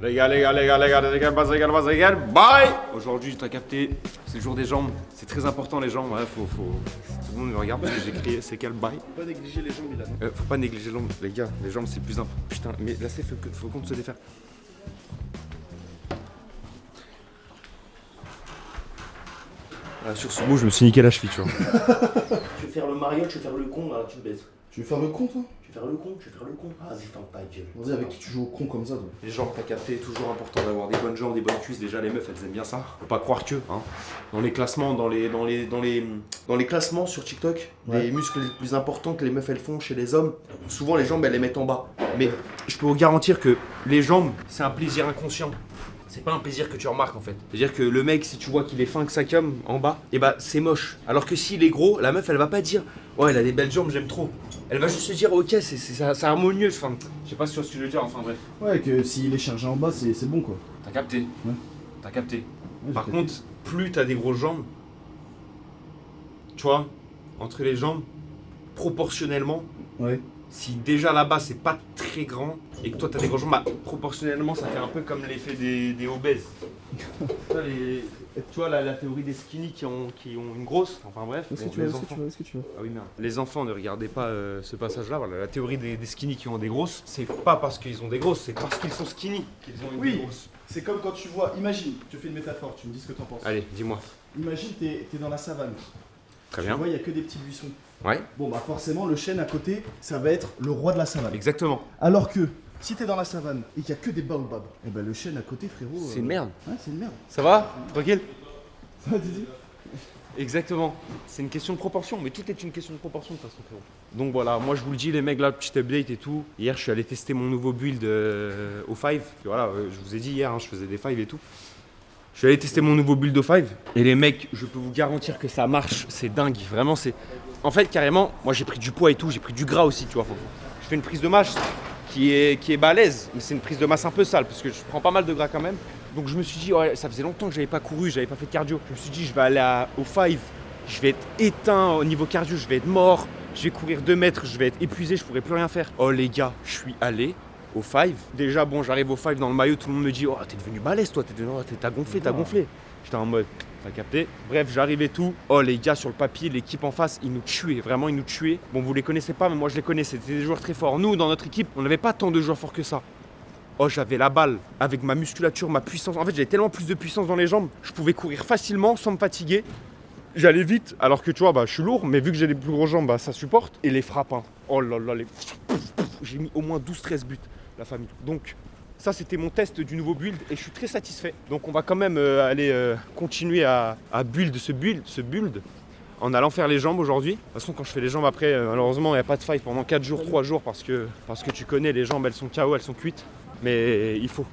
Les gars, bye. Aujourd'hui, t'as capté, c'est le jour des jambes. C'est très important les jambes, ouais, faut... Tout le monde me regarde parce que j'ai crié, c'est quel bye. Faut pas négliger les jambes, Milan. Faut pas négliger les jambes, les gars, les jambes c'est plus important. Putain, mais là c'est faut qu'on se défaire. Ah, sur ce mot, je me suis niqué la cheville, tu vois. Tu veux faire le mariole, tu veux faire le con, là, tu me baises. Tu veux faire le con, toi? Tu veux faire le con, tu veux faire le con. Ah, vas-y, ferme ta gueule. Vas-y, avec qui tu joues au con comme ça, toi? Les jambes, t'as capté, toujours important d'avoir des bonnes jambes, des bonnes cuisses. Déjà, les meufs, elles aiment bien ça. Faut pas croire que, hein. Dans les classements, dans les classements sur TikTok, ouais, les muscles les plus importants que les meufs elles font chez les hommes, souvent les jambes elles les mettent en bas. Mais je peux vous garantir que les jambes, c'est un plaisir inconscient. C'est pas un plaisir que tu remarques en fait. C'est-à-dire que le mec, si tu vois qu'il est fin que sa cum en bas, et bah c'est moche. Alors que s'il est gros, la meuf elle va pas dire ouais, elle a des belles jambes, j'aime trop. Elle va juste se dire ok, c'est harmonieux. Enfin, je sais pas si tu vois ce que je veux dire, enfin bref. Ouais, que s'il est chargé en bas, c'est bon quoi. T'as capté. Ouais. T'as capté. Ouais, Par j'ai contre, plus t'as des grosses jambes, tu vois, entre les jambes, proportionnellement, Ouais. si déjà là-bas c'est pas très grand et que toi t'as des grosses jambes, bah, proportionnellement ça fait un peu comme l'effet des obèses. Tu vois la théorie des skinny qui ont une grosse, enfin bref. Est-ce que bon, tu veux, les est-ce que enfants- tu veux, est-ce que tu veux? Ah oui merde. Les enfants ne regardez pas ce passage-là, voilà, la théorie des skinny qui ont des grosses, c'est pas parce qu'ils ont des grosses, c'est parce qu'ils sont skinny qu'ils ont une Oui. grosse. C'est comme quand tu vois, imagine, je te fais une métaphore, tu me dis ce que t'en penses. Allez, dis-moi. Imagine, t'es dans la savane. Très Tu bien. vois, il y a que des petits buissons. Ouais, Bon, bah forcément, le chêne à côté, ça va être le roi de la savane. exactement. Alors que, si t'es dans la savane et qu'il y a que des baobabs, et ben le chêne à côté, frérot. C'est une merde. Ouais, c'est une merde. Ça va? Tranquille? Ça va, Didi? Exactement, c'est une question de proportion, mais tout est une question de proportion de toute façon, frérot. Donc voilà, moi je vous le dis les mecs là, petit update et tout. Hier je suis allé tester mon nouveau build au 5. Voilà, je vous ai dit hier, hein, je faisais des 5 et tout. Je suis allé tester mon nouveau build au 5 et les mecs, je peux vous garantir que ça marche, c'est dingue, vraiment c'est... En fait carrément, moi j'ai pris du poids et tout, j'ai pris du gras aussi, tu vois. Je fais une prise de masse qui est balèze, mais c'est une prise de masse un peu sale parce que je prends pas mal de gras quand même. Donc je me suis dit, ouais, ça faisait longtemps que j'avais pas couru, j'avais pas fait de cardio. Je me suis dit, je vais aller au 5, je vais être éteint au niveau cardio, je vais être mort, je vais courir 2 mètres, je vais être épuisé, je pourrai plus rien faire. Oh les gars, je suis allé au 5. Déjà, bon, j'arrive au 5 dans le maillot, tout le monde me dit, oh, t'es devenu balèze toi, t'as gonflé, t'as gonflé. J'étais en mode, t'as capté? Bref, j'arrive et tout. Oh les gars, sur le papier, l'équipe en face, ils nous tuaient, vraiment ils nous tuaient. Bon, vous les connaissez pas, mais moi je les connais, c'était des joueurs très forts. Nous, dans notre équipe, on n'avait pas tant de joueurs forts que ça. Oh, j'avais la balle avec ma musculature, ma puissance. En fait, j'avais tellement plus de puissance dans les jambes. Je pouvais courir facilement sans me fatiguer. J'allais vite, alors que tu vois, bah, je suis lourd, mais vu que j'ai des plus grosses jambes, bah, ça supporte. Et les frappes, hein. Oh là là, j'ai mis au moins 12-13 buts, la famille. Donc, ça, c'était mon test du nouveau build et je suis très satisfait. Donc, on va quand même aller continuer à build ce build. En allant faire les jambes aujourd'hui. De toute façon, quand je fais les jambes après, malheureusement, il n'y a pas de fight pendant 4 jours, 3 jours parce que tu connais, les jambes, elles sont KO, elles sont cuites. Mais il faut.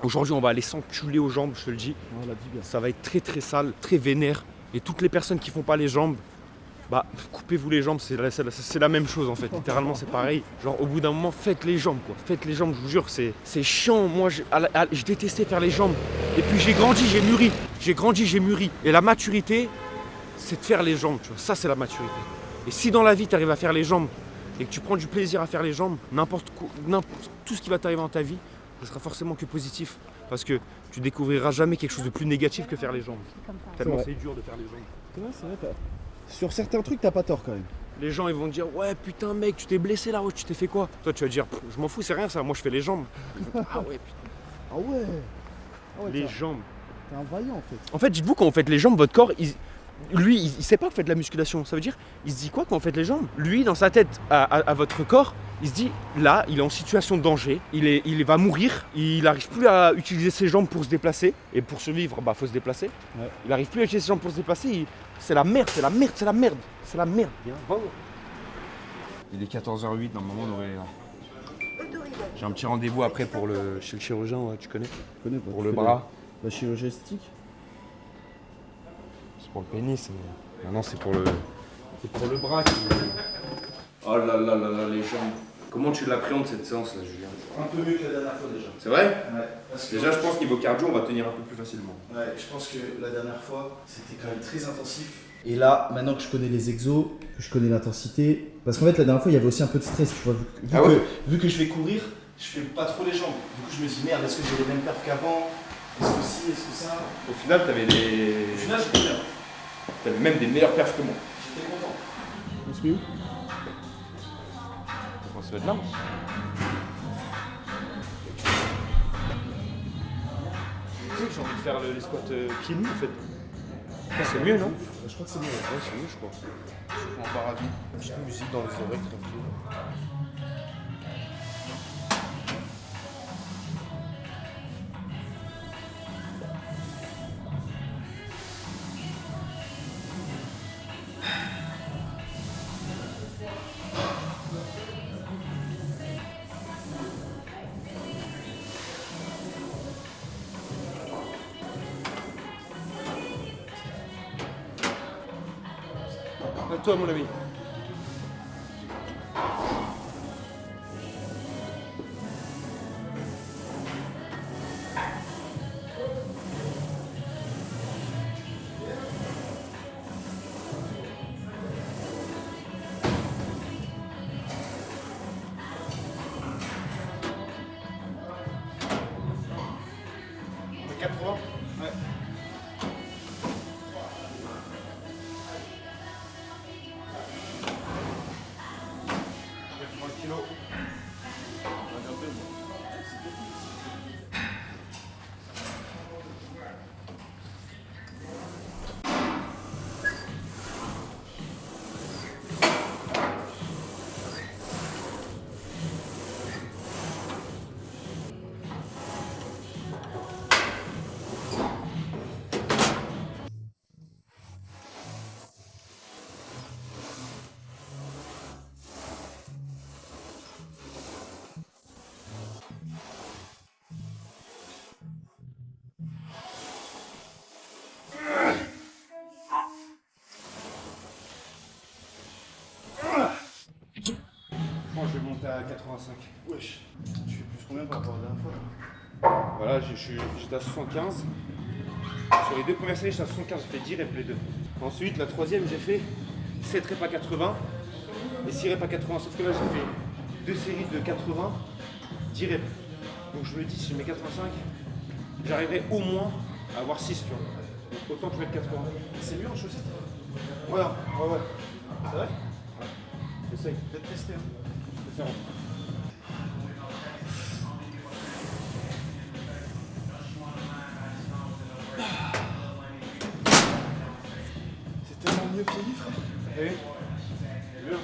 Aujourd'hui, on va aller s'enculer aux jambes, je te le dis. Voilà, dis bien. Ça va être très très sale, très vénère. Et toutes les personnes qui font pas les jambes, bah coupez-vous les jambes, c'est la même chose en fait. Littéralement, c'est pareil. Genre au bout d'un moment, faites les jambes quoi. Faites les jambes, je vous jure, c'est chiant. Moi, je détestais faire les jambes. Et puis j'ai grandi, j'ai mûri. Et la maturité, c'est de faire les jambes, tu vois. Ça, c'est la maturité. Et si dans la vie, tu arrives à faire les jambes et que tu prends du plaisir à faire les jambes, tout ce qui va t'arriver dans ta vie, ce sera forcément que positif. Parce que tu découvriras jamais quelque chose de plus négatif que faire les jambes. Tellement c'est dur de faire les jambes. C'est vrai, sur certains trucs, t'as pas tort quand même. Les gens ils vont te dire ouais putain mec tu t'es blessé là, ouais, tu t'es fait quoi? Toi tu vas dire je m'en fous, c'est rien ça, moi je fais les jambes. Ah ouais putain. Ah ouais, Les jambes. T'es un vaillant en fait. En fait dites-vous quand vous faites les jambes, votre corps il sait pas que vous faites de la musculation. Ça veut dire, il se dit quoi quand vous faites les jambes? Lui dans sa tête à votre corps, il se dit là il est en situation de danger, il va mourir, il n'arrive plus à utiliser ses jambes pour se déplacer. Et pour survivre, bah faut se déplacer. Ouais. Il n'arrive plus à utiliser ses jambes pour se déplacer, c'est la merde. Viens, va. Il est 14h08, normalement on aurait... J'ai un petit rendez-vous après chez le chirurgien, ouais, tu connais? Je connais pas. Pour Tu le fais bras. La chirurgie esthétique. C'est pour le pénis, mais maintenant c'est pour le bras qui... Oh là là là là, les jambes. Comment tu l'appréhendes cette séance là, Julien? Un peu mieux que la dernière fois déjà. C'est vrai? Ouais. Parce que Déjà je pense niveau cardio on va tenir un peu plus facilement. Ouais, je pense que la dernière fois, c'était quand même très intensif. Et là, maintenant que je connais les exos, que je connais l'intensité, parce qu'en fait la dernière fois il y avait aussi un peu de stress, tu vois, vu que je vais courir, je fais pas trop les jambes. Du coup, je me dis merde, est-ce que j'ai les mêmes perfs qu'avant? Est-ce que si, est-ce que ça? Au final, t'avais les. Au final, j'étais bien. T'avais même des meilleurs perfs que moi. J'étais content. On se met où? On se met là. Tu sais que j'ai envie de faire les squats pieds nus en fait. C'est mieux, non? Je crois que c'est mieux. Ouais, c'est mieux, je crois. Je prends un paradis. Petite musique dans les oreilles, tranquille. À toi, mon ami. Le 80? Ouais. Moi, je vais monter à 85. Wesh. Tu fais plus combien par rapport à la dernière fois? Voilà, j'étais à 75. Sur les deux premières séries, j'étais à 75, j'ai fait 10 reps les deux. Ensuite, la troisième, j'ai fait 7 reps à 80 et 6 reps à 80. Sauf que là, j'ai fait deux séries de 80, 10 reps. Donc je me dis, si je mets 85, j'arriverai au moins à avoir 6, tu vois. Donc autant que je mette 80. C'est mieux en chaussettes? Ouais, ouais. C'est vrai? J'essaye Peut-être tester. Hein. de faire en C'est tellement mieux pieds nus, frère. Oui. Bien.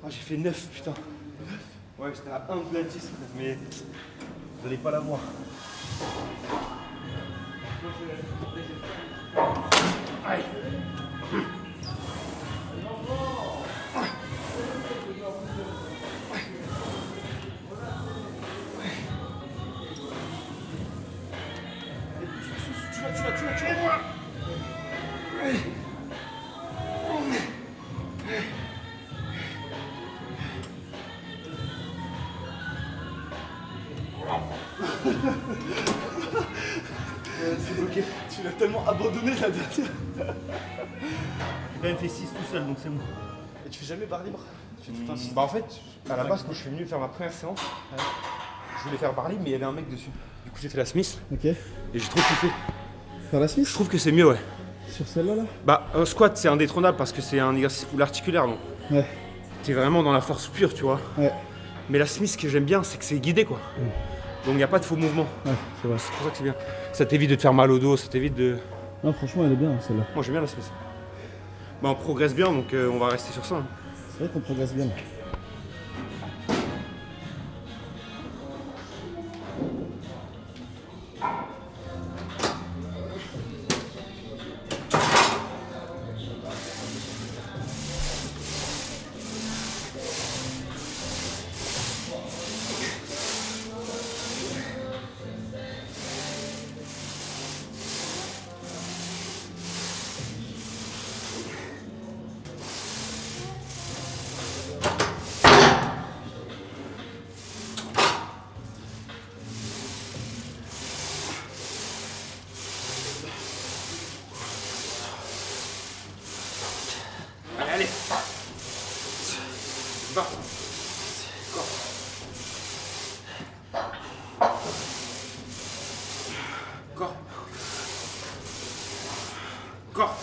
Ah, j'ai fait 9, putain. Ouais, j'étais à 1 de la 10, mais vous allez pas la voir. Aïe. Tu l'as. C'est bloqué. Tu l'as tellement abandonné la dernière. J'ai quand même fait 6 tout seul, donc c'est bon. Et tu fais jamais barre libre? Tu fais tout le temps six. Bah en fait, à la base, quand je suis venu faire ma première séance, je voulais faire barre libre, mais il y avait un mec dessus. Du coup, j'ai fait la Smith Ok. et j'ai trop kiffé. Faire la Smith? Je trouve que c'est mieux, ouais. Sur celle-là, là? Bah, un squat, c'est indétrônable parce que c'est un exercice full articulaire, donc Ouais. t'es vraiment dans la force pure, tu vois. Ouais. Mais la Smith, ce que j'aime bien, c'est que c'est guidé, quoi. Donc il n'y a pas de faux mouvements. Ouais, c'est vrai. C'est pour ça que c'est bien. Ça t'évite de te faire mal au dos, ça t'évite de. Non, franchement, elle est bien, celle-là. Moi, j'aime bien la Smith. Bah, on progresse bien, donc on va rester sur ça. Hein. C'est vrai qu'on progresse bien. Allez. Va. Encore. Encore. Encore.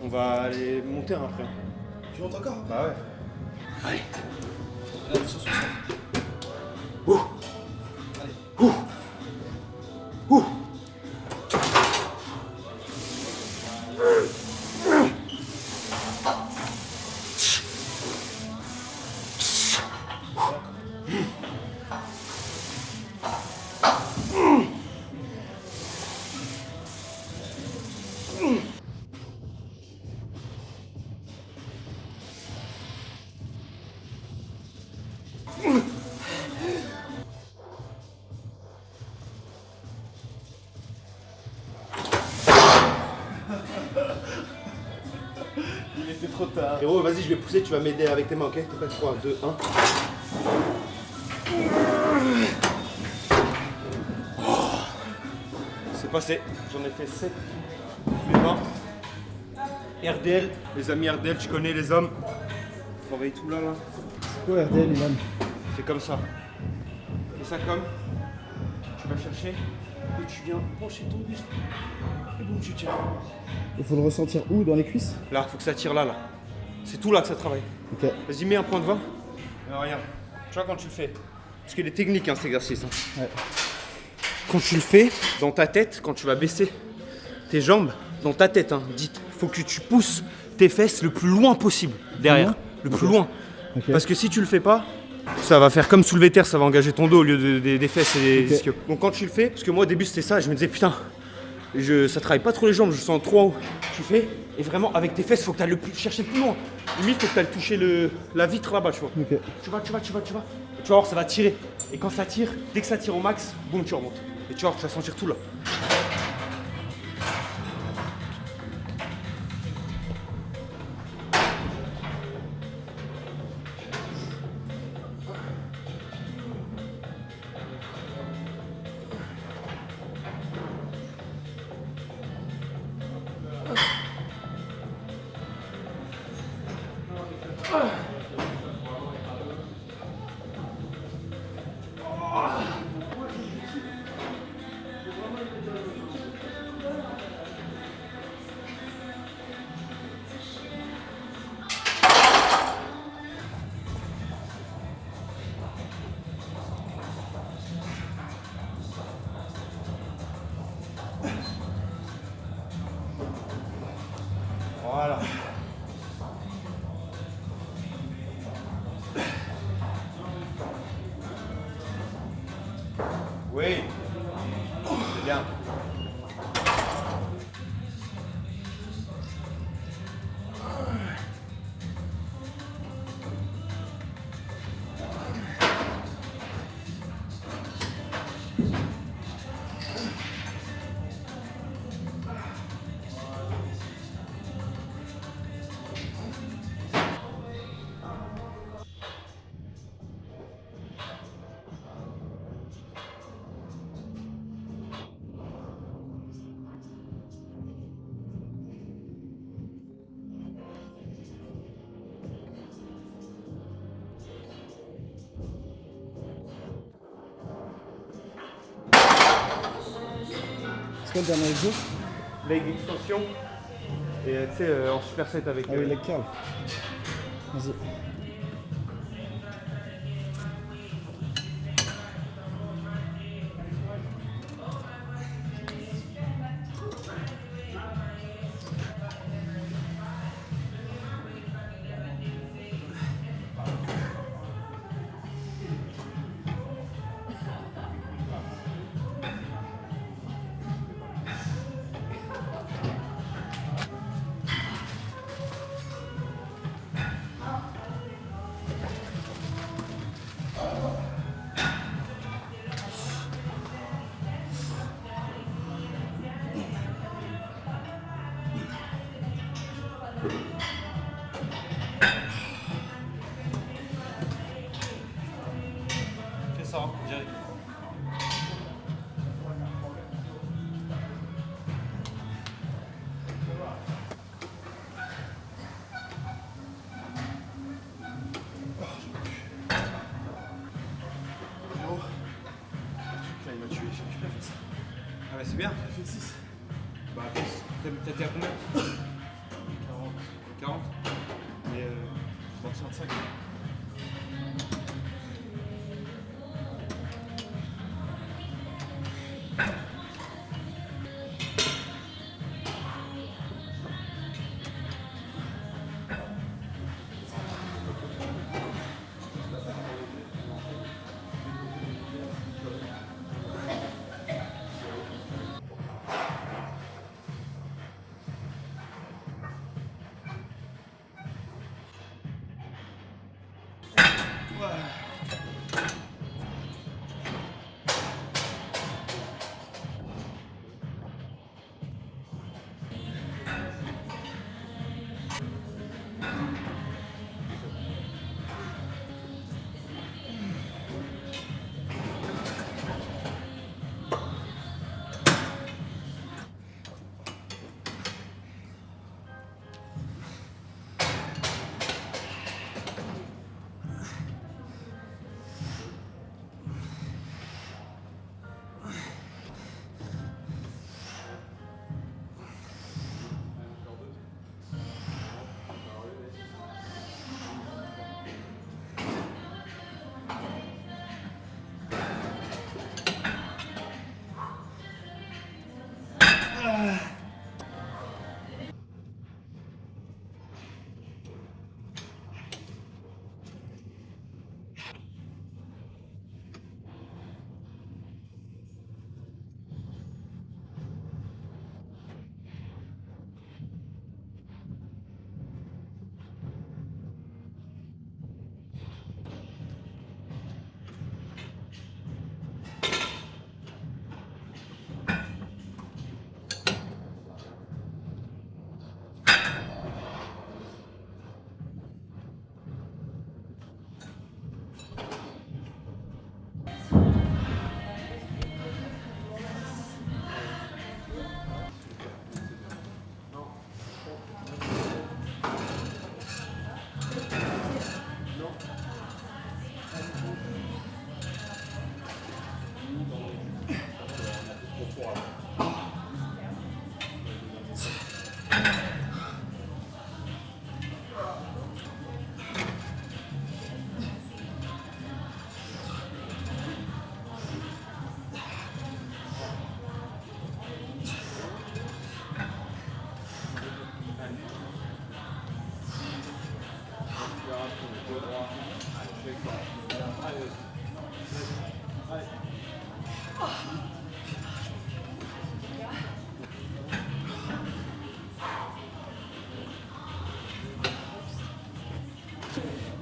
On va aller monter après. Tu montes encore? Bah ouais. Allez. Allez, sur 60. Il était trop tard. Frérot, vas-y, je vais pousser, tu vas m'aider avec tes mains, ok? T'es prêt? 3, 2, 1. C'est passé. J'en ai fait 7. Les 20. RDL. Les amis RDL, tu connais les hommes. Travaille tout là, là. C'est quoi RDL, Ilan? C'est comme ça. Et ça comme. Tu vas chercher. Et tu viens pencher ton buste. Et boum, tu tires. Il faut le ressentir où? Dans les cuisses? Là, faut que ça tire là, là. C'est tout là que ça travaille. Ok. Vas-y, mets un point de 20. Alors, regarde. Tu vois quand tu le fais. Parce qu'il est technique, hein, cet exercice. Hein. Ouais. Quand tu le fais, dans ta tête, quand tu vas baisser tes jambes, dans ta tête, hein, dites, faut que tu pousses tes fesses le plus loin possible derrière. Le plus loin. Ok. Parce que si tu le fais pas, ça va faire comme soulever terre, ça va engager ton dos au lieu des fesses et des ischios. Donc quand tu le fais, parce que moi au début c'était ça, je me disais putain, ça travaille pas trop les jambes, je sens trop en haut. Tu fais, et vraiment avec tes fesses, faut que tu ailles chercher plus loin. Limite, faut que tu ailles toucher la vitre là-bas, tu vois. Ok. Tu vas. Et tu vas voir, ça va tirer. Et quand ça tire, dès que ça tire au max, boum, tu remontes. Et tu vas voir, tu vas sentir tout là. C'est quoi le dernier exo? Leg extension. Et tu sais, en superset avec. Ah oui, leg curl. Vas-y. Fais ça, hein, direct. Là, il m'a tué, j'ai pas fait ça. Ah ouais, c'est bien. J'ai fait 6. Bah, t'as été à combien? 40. 40. Mais 25.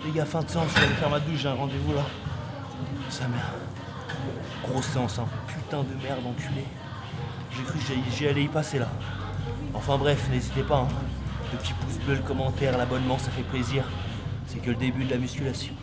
Les gars, fin de séance, je vais aller faire ma douche, j'ai un rendez-vous là. Sa mère. Grosse séance, hein. Putain de merde, enculé. J'ai cru que j'y allais y passer là. Enfin bref, n'hésitez pas, hein. Le petit pouce bleu, le commentaire, l'abonnement, ça fait plaisir. C'est que le début de la musculation.